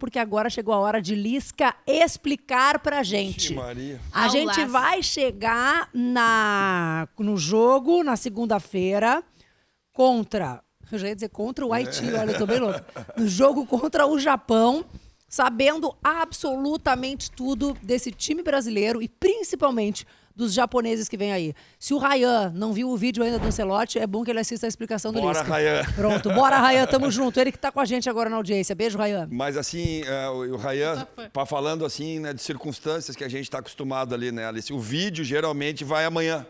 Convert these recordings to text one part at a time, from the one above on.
porque agora chegou a hora de Lisca explicar pra gente. Maria. A gente vai chegar no jogo na segunda-feira contra... Eu já ia dizer contra o Haiti, olha, eu tô bem louca. No jogo contra o Japão, sabendo absolutamente tudo desse time brasileiro e principalmente dos japoneses que vem aí. Se o Ryan não viu o vídeo ainda do Ancelotti, é bom que ele assista a explicação do Lisca. Bora, Ryan. Pronto, bora, Ryan, tamo junto. Ele que tá com a gente agora na audiência. Beijo, Ryan. Mas assim, o Ryan, falando assim, né, de circunstâncias que a gente está acostumado ali, né, Alice? O vídeo geralmente vai amanhã.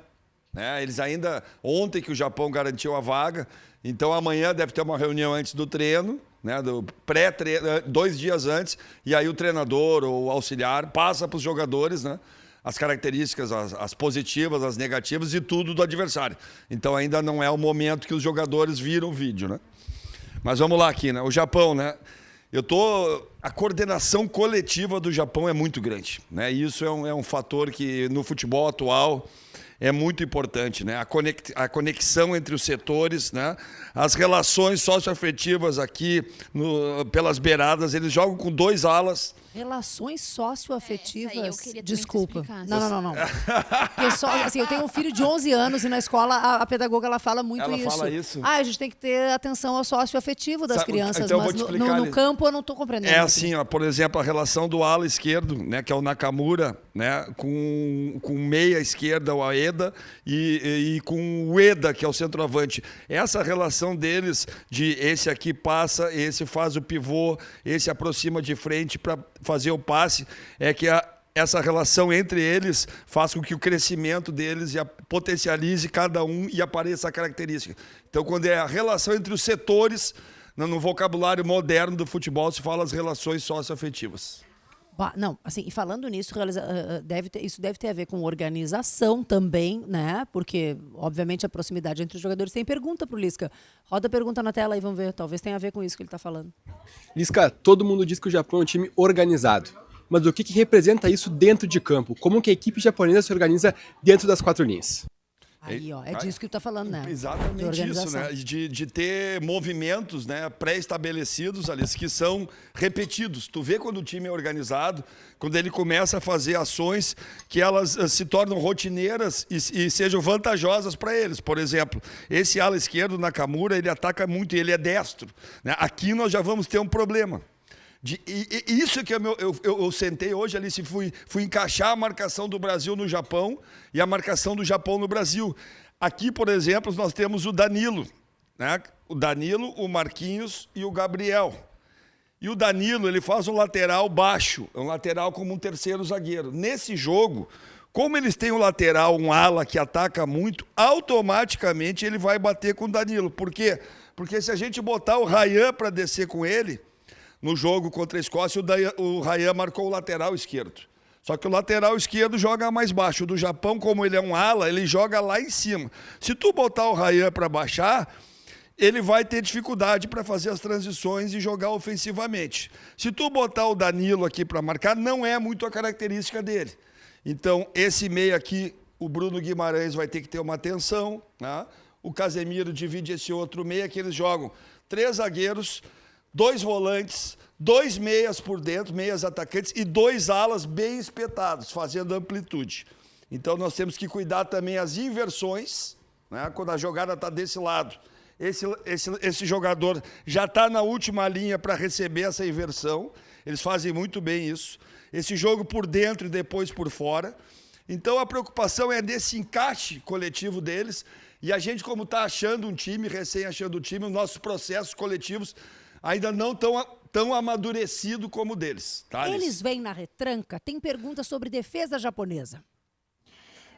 Né? Eles ainda, ontem que o Japão garantiu a vaga, então amanhã deve ter uma reunião antes do treino, né, do pré-treino, 2 dias antes, e aí o treinador ou o auxiliar passa para os jogadores, né, as características, as positivas, as negativas e tudo do adversário. Então ainda não é o momento que os jogadores viram o vídeo, né? Mas vamos lá aqui, né? O Japão, né? A coordenação coletiva do Japão é muito grande, né? E isso é um fator que no futebol atual é muito importante, né? A conexão entre os setores, né? As relações socioafetivas aqui pelas beiradas, eles jogam com 2 alas. Relações socioafetivas. Eu queria Desculpa. Que não. Porque assim, eu tenho um filho de 11 anos e na escola a pedagoga ela fala muito isso. Ela fala isso? A gente tem que ter atenção ao socioafetivo das crianças, então mas no campo eu não estou compreendendo. É assim, ó, por exemplo, a relação do ala esquerdo, né, que é o Nakamura, né, com meia esquerda, o Aeda, e com o Ueda, que é o centroavante. Essa relação deles de esse aqui passa, esse faz o pivô, esse aproxima de frente para fazer o passe, é que essa relação entre eles faz com que o crescimento deles potencialize cada um e apareça a característica. Então, quando é a relação entre os setores, no vocabulário moderno do futebol se fala as relações socioafetivas. Não, assim, e falando nisso, isso deve ter a ver com organização também, né? Porque, obviamente, a proximidade entre os jogadores. Tem pergunta pro Lisca. Roda a pergunta na tela aí, vamos ver. Talvez tenha a ver com isso que ele está falando. Lisca, todo mundo diz que o Japão é um time organizado. Mas o que representa isso dentro de campo? Como que a equipe japonesa se organiza dentro das 4 linhas? Aí, ó, é disso que tu tá falando, né? Exatamente isso, né? De ter movimentos, né, pré-estabelecidos, Alice, que são repetidos. Tu vê quando o time é organizado, quando ele começa a fazer ações que elas se tornam rotineiras e sejam vantajosas para eles. Por exemplo, esse ala esquerdo, Nakamura, ele ataca muito e ele é destro, né? Aqui nós já vamos ter um problema. Isso que eu sentei hoje, Alice, fui encaixar a marcação do Brasil no Japão e a marcação do Japão no Brasil. Aqui, por exemplo, nós temos o Danilo, né? O Danilo, o Marquinhos e o Gabriel. E o Danilo, ele faz um lateral baixo, um lateral como um terceiro zagueiro. Nesse jogo, como eles têm um lateral, um ala que ataca muito, automaticamente ele vai bater com o Danilo. Por quê? Porque se a gente botar o Ryan para descer com ele, no jogo contra a Escócia, o Ryan marcou o lateral esquerdo. Só que o lateral esquerdo joga mais baixo. O do Japão, como ele é um ala, ele joga lá em cima. Se tu botar o Ryan para baixar, ele vai ter dificuldade para fazer as transições e jogar ofensivamente. Se tu botar o Danilo aqui para marcar, não é muito a característica dele. Então, esse meio aqui, o Bruno Guimarães vai ter que ter uma atenção, né? O Casemiro divide esse outro meio que eles jogam 3 zagueiros, 2 volantes, 2 meias por dentro, meias atacantes e 2 alas bem espetados, fazendo amplitude. Então nós temos que cuidar também as inversões, né? Quando a jogada está desse lado. Esse jogador já está na última linha para receber essa inversão. Eles fazem muito bem isso. Esse jogo por dentro e depois por fora. Então a preocupação é desse encaixe coletivo deles. E a gente, como está achando um time, recém achando um time, os nossos processos coletivos ainda não tão amadurecido como o deles. Tá, eles vêm na retranca. Tem pergunta sobre defesa japonesa.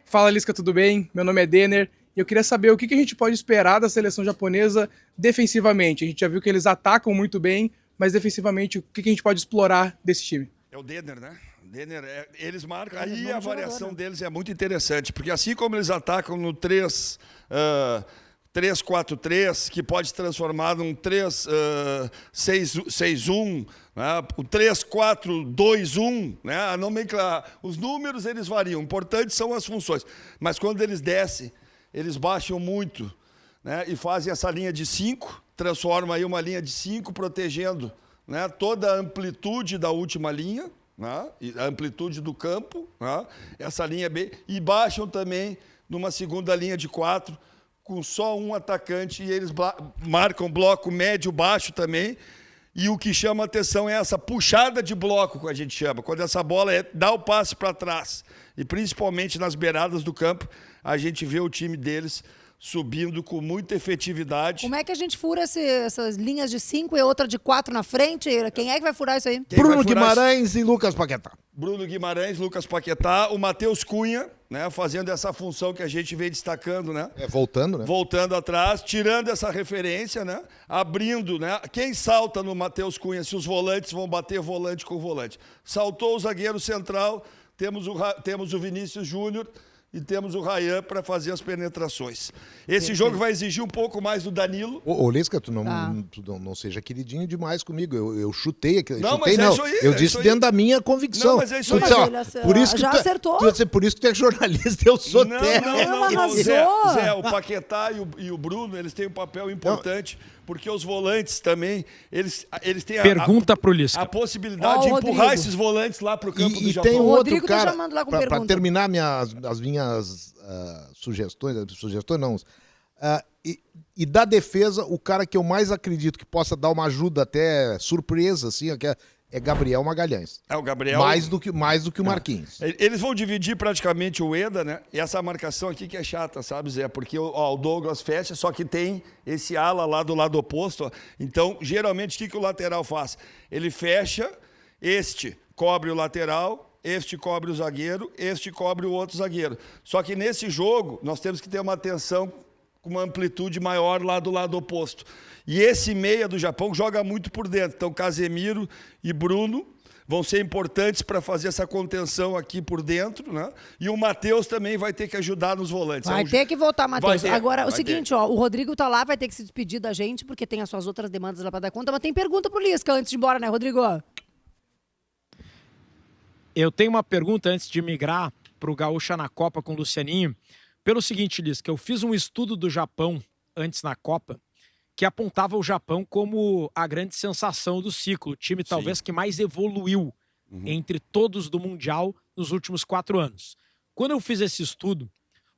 Fala, Lisca, tudo bem? Meu nome é Denner. E eu queria saber o que a gente pode esperar da seleção japonesa defensivamente. A gente já viu que eles atacam muito bem, mas defensivamente, o que a gente pode explorar desse time? É o Denner, né? Denner, eles marcam. Aí a variação deles é muito interessante, porque assim como eles atacam no 3-4-3, que pode se transformar num 3-6-1, né? O 3-4-2-1, né? Os números eles variam, o importante são as funções. Mas quando eles descem, eles baixam muito, né? E fazem essa linha de 5, transformam aí uma linha de 5 protegendo né, toda a amplitude da última linha, né, a amplitude do campo, né, essa linha bem, e baixam também numa segunda linha de 4, com só um atacante, e eles marcam bloco médio, baixo também. E o que chama a atenção é essa puxada de bloco, que a gente chama, quando essa bola dá o passe para trás. E principalmente nas beiradas do campo, a gente vê o time deles subindo com muita efetividade. Como é que a gente fura essas linhas de 5 e outra de 4 na frente? Quem é que vai furar isso aí? Bruno Guimarães e Lucas Paquetá. Bruno Guimarães, Lucas Paquetá, o Matheus Cunha, né, fazendo essa função que a gente vem destacando, né? Voltando, né? Voltando atrás, tirando essa referência, né? Abrindo, né? Quem salta no Matheus Cunha, se os volantes vão bater volante com volante? Saltou o zagueiro central, temos o Vinícius Júnior e temos o Ryan para fazer as penetrações. Esse jogo vai exigir um pouco mais do Danilo. Ô Lisca, tu não seja queridinho demais comigo. Eu chutei aqui. Não, chutei, mas é não. isso aí, eu disse dentro da minha convicção. Não, mas é isso aí. Por isso que já acertou. Por isso que tu é jornalista, eu sou Não. Zé, o Paquetá e o Bruno, eles têm um papel importante, porque os volantes também, eles têm Pergunta pro Lisca. a possibilidade de empurrar Rodrigo. esses volantes lá pro campo do E Japão. tem um O outro Rodrigo tá cara, chamando lá com para pergunta. terminar as minhas sugestões não, e da defesa, o cara que eu mais acredito que possa dar uma ajuda até surpresa, assim, é Gabriel Magalhães. É o Gabriel. Mais do que o Marquinhos. Eles vão dividir praticamente o Eda, né? E essa marcação aqui que é chata, sabe, Zé? Porque o Douglas fecha, só que tem esse ala lá do lado oposto. Ó. Então, geralmente, o que o lateral faz? Ele fecha, este cobre o lateral, este cobre o zagueiro, este cobre o outro zagueiro. Só que nesse jogo, nós temos que ter uma atenção com uma amplitude maior lá do lado oposto. E esse meia do Japão joga muito por dentro. Então, Casemiro e Bruno vão ser importantes para fazer essa contenção aqui por dentro, né? E o Matheus também vai ter que ajudar nos volantes. Vai ter que voltar, Matheus. Agora, o vai seguinte, ter. ó, o Rodrigo tá lá, vai ter que se despedir da gente, porque tem as suas outras demandas lá pra dar conta, mas tem pergunta pro Lisca antes de ir embora, né, Rodrigo? Eu tenho uma pergunta antes de migrar para o Gaúcha na Copa com o Lucianinho. Pelo seguinte, Liz, que eu fiz um estudo do Japão antes na Copa que apontava o Japão como a grande sensação do ciclo. O time talvez que mais evoluiu entre todos do Mundial nos últimos 4 anos. Quando eu fiz esse estudo,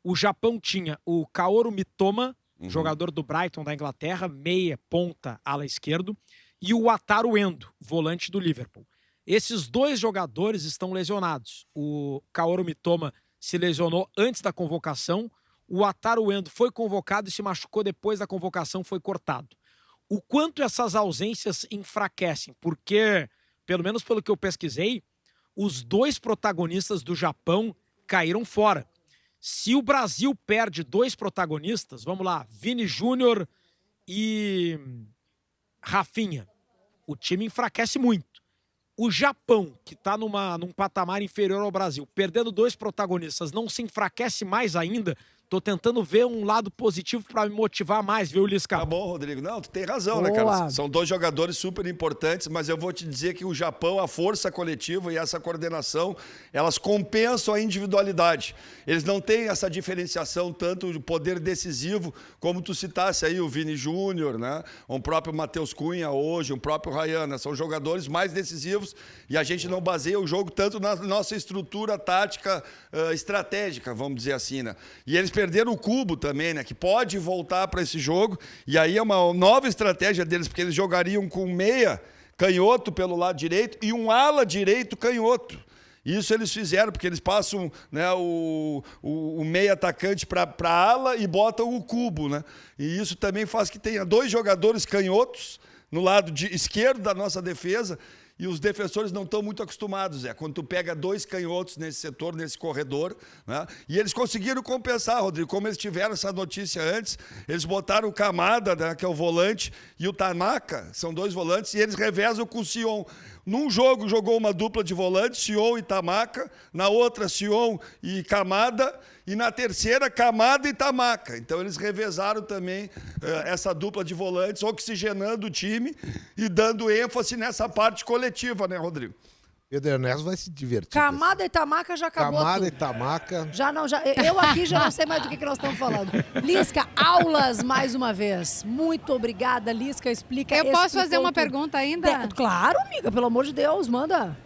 o Japão tinha o Kaoru Mitoma, jogador do Brighton da Inglaterra, meia, ponta, ala esquerdo, e o Wataru Endo, volante do Liverpool. Esses 2 jogadores estão lesionados. O Kaoru Mitoma se lesionou antes da convocação. O Wataru Endo foi convocado e se machucou depois da convocação, foi cortado. O quanto essas ausências enfraquecem? Porque, pelo menos pelo que eu pesquisei, os 2 protagonistas do Japão caíram fora. Se o Brasil perde 2 protagonistas, vamos lá, Vini Júnior e Rafinha, o time enfraquece muito. O Japão, que está num patamar inferior ao Brasil, perdendo 2 protagonistas, não se enfraquece mais ainda? Tô tentando ver um lado positivo para me motivar mais, viu, Lisca? Tá bom, Rodrigo. Não, tu tem razão, Boa. né, cara? São 2 jogadores super importantes, mas eu vou te dizer que o Japão, a força coletiva e essa coordenação, elas compensam a individualidade. Eles não têm essa diferenciação tanto de poder decisivo, como tu citasse aí o Vini Júnior, né? O próprio Matheus Cunha hoje, o próprio Ryan, né? São jogadores mais decisivos e a gente não baseia o jogo tanto na nossa estrutura tática estratégica, vamos dizer assim, né? E eles perderam o Cubo também, né? Que pode voltar para esse jogo. E aí é uma nova estratégia deles, porque eles jogariam com meia canhoto pelo lado direito e um ala direito canhoto. Isso eles fizeram, porque eles passam, né, o meia atacante para a ala e botam o Cubo, né? E isso também faz que tenha 2 jogadores canhotos no lado esquerdo da nossa defesa. E os defensores não estão muito acostumados, Zé. Quando tu pega 2 canhotos nesse setor, nesse corredor, né? E eles conseguiram compensar, Rodrigo. Como eles tiveram essa notícia antes, eles botaram o Kamada, né, que é o volante, e o Tanaka, são 2 volantes, e eles revezam com o Sion. Num jogo jogou uma dupla de volantes, Sion e Tamaka, na outra Sion e Kamada, e na terceira Kamada e Tamaka. Então eles revezaram também essa dupla de volantes, oxigenando o time e dando ênfase nessa parte coletiva, né, Rodrigo? Pedro Ernesto vai se divertir. Kamada e Tamaka já acabou Kamada e tudo. Tamaka. Eu aqui já não sei mais do que nós estamos falando. Lisca, aulas mais uma vez. Muito obrigada, Lisca. Explica. Eu posso explicou fazer uma tudo. pergunta ainda? Claro, amiga, pelo amor de Deus, manda.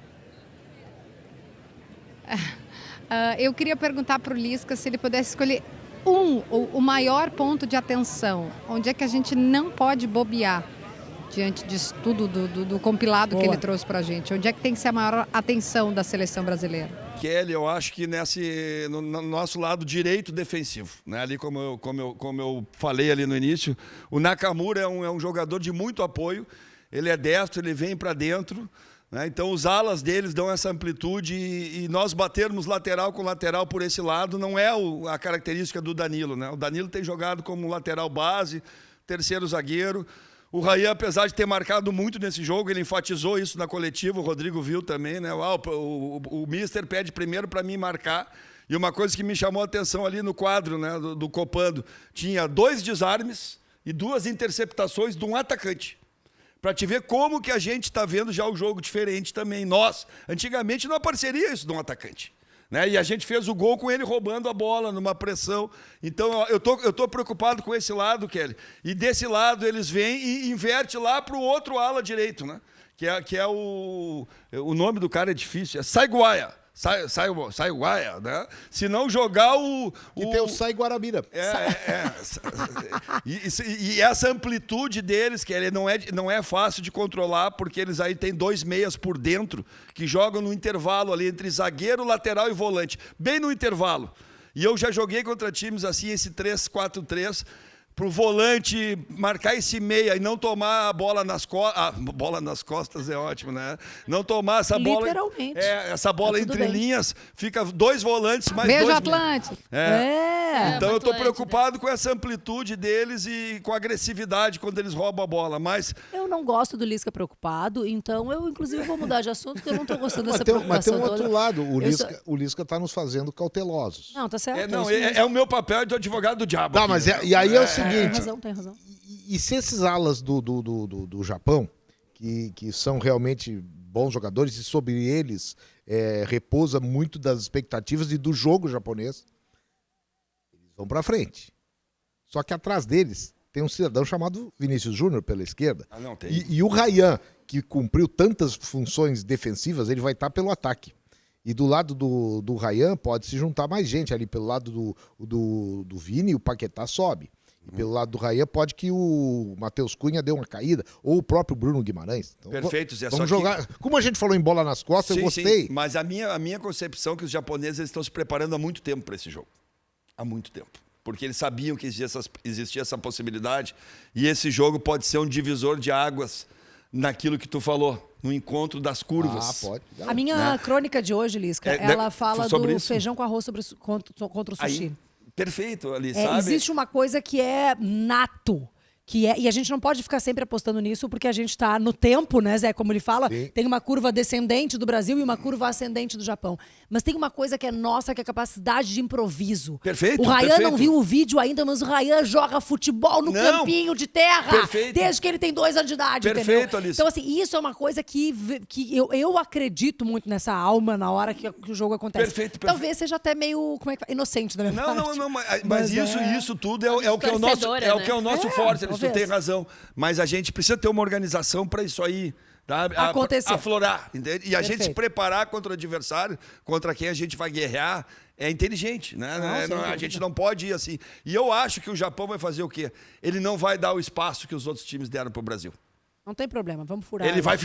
Eu queria perguntar para o Lisca se ele pudesse escolher o maior ponto de atenção. Onde é que a gente não pode bobear diante disso tudo, do compilado que ele trouxe para a gente? Onde é que tem que ser a maior atenção da seleção brasileira? Kelly, eu acho que no nosso lado direito defensivo, né? Ali como eu falei ali no início, o Nakamura é um jogador de muito apoio, ele é destro, ele vem para dentro, né? Então os alas deles dão essa amplitude e nós batermos lateral com lateral por esse lado não é a característica do Danilo, né? O Danilo tem jogado como lateral base, terceiro zagueiro. O Ryan, apesar de ter marcado muito nesse jogo, ele enfatizou isso na coletiva, o Rodrigo viu também, né? O Mister pede primeiro para mim marcar. E uma coisa que me chamou a atenção ali no quadro, né, do Copando, tinha 2 desarmes e 2 interceptações de um atacante. Para te ver como que a gente está vendo já o jogo diferente também. Nós, antigamente não apareceria isso de um atacante. Né? E a gente fez o gol com ele roubando a bola numa pressão. Então, eu tô preocupado com esse lado, Kelly. E desse lado eles vêm e inverte lá para o outro ala direito, né? Que é o nome do cara é difícil, é Saiguaia. Saiguaia, né? Se não jogar Que tem o Sai Guarabira. E essa amplitude deles, que ele não é fácil de controlar, porque eles aí têm 2 meias por dentro, que jogam no intervalo ali entre zagueiro, lateral e volante. Bem no intervalo. E eu já joguei contra times assim, esse 3-4-3, para o volante marcar esse meia e não tomar a bola nas costas. Bola nas costas é ótimo, né? Não tomar essa bola. Literalmente. Essa bola entre linhas, fica 2 volantes mais 2 Beijo, meias. Atlântico. Então eu estou preocupado com essa amplitude deles e com a agressividade quando eles roubam a bola. Mas Eu não gosto do Lisca preocupado, então eu, inclusive, vou mudar de assunto, porque eu não estou gostando dessa Mas tem preocupação um outro toda. lado. O Lisca está nos fazendo cautelosos. Não, tá certo. é o meu papel de advogado do diabo. Tá, aqui, mas né? e aí é o Tem seguinte. razão, tem razão. E se esses alas do Japão, que são realmente bons jogadores, e sobre eles repousa muito das expectativas e do jogo japonês, eles vão pra frente. Só que atrás deles tem um cidadão chamado Vinícius Júnior pela esquerda. Não tem. E o Ryan, que cumpriu tantas funções defensivas, ele vai estar pelo ataque. E do lado do Ryan pode se juntar mais gente. Ali pelo lado do Vini, o Paquetá sobe. E pelo lado do Ryan pode que o Matheus Cunha dê uma caída, ou o próprio Bruno Guimarães. Então, Perfeito, Zé. Vamos só jogar. Como a gente falou em bola nas costas, eu gostei. Sim, mas a minha concepção é que os japoneses estão se preparando há muito tempo para esse jogo. Há muito tempo. Porque eles sabiam que existia essa possibilidade. E esse jogo pode ser um divisor de águas naquilo que tu falou, no encontro das curvas. Pode. A minha crônica de hoje, Lisca, ela fala sobre do isso? feijão com arroz contra o sushi. Aí, perfeito, ali, sabe? Existe uma coisa que é nato. E a gente não pode ficar sempre apostando nisso, porque a gente está no tempo, né, Zé? Como ele fala, Sim. tem uma curva descendente do Brasil e uma curva ascendente do Japão. Mas tem uma coisa que é nossa, que é a capacidade de improviso. Perfeito, O Ryan perfeito. não viu o vídeo ainda, mas o Ryan joga futebol no campinho de terra. Perfeito. Desde que ele tem 2 anos de idade, Perfeito, entendeu? Alice. Então, assim, isso é uma coisa que eu acredito muito nessa alma na hora que o jogo acontece. Perfeito. Talvez seja até meio, inocente da minha parte. Não, mas isso tudo é o que é o nosso, Torcedora, o que é o nosso forte, tu talvez. tem razão. Mas a gente precisa ter uma organização para isso aí, tá? Acontecer. Aflorar, entende? E a gente se Perfeito. preparar contra o adversário, contra quem a gente vai guerrear, é inteligente, né? Sem A dúvida. gente não pode ir assim. E eu acho que o Japão vai fazer o quê? Ele não vai dar o espaço que os outros times deram para o Brasil. Não tem problema, vamos furar. Ele vai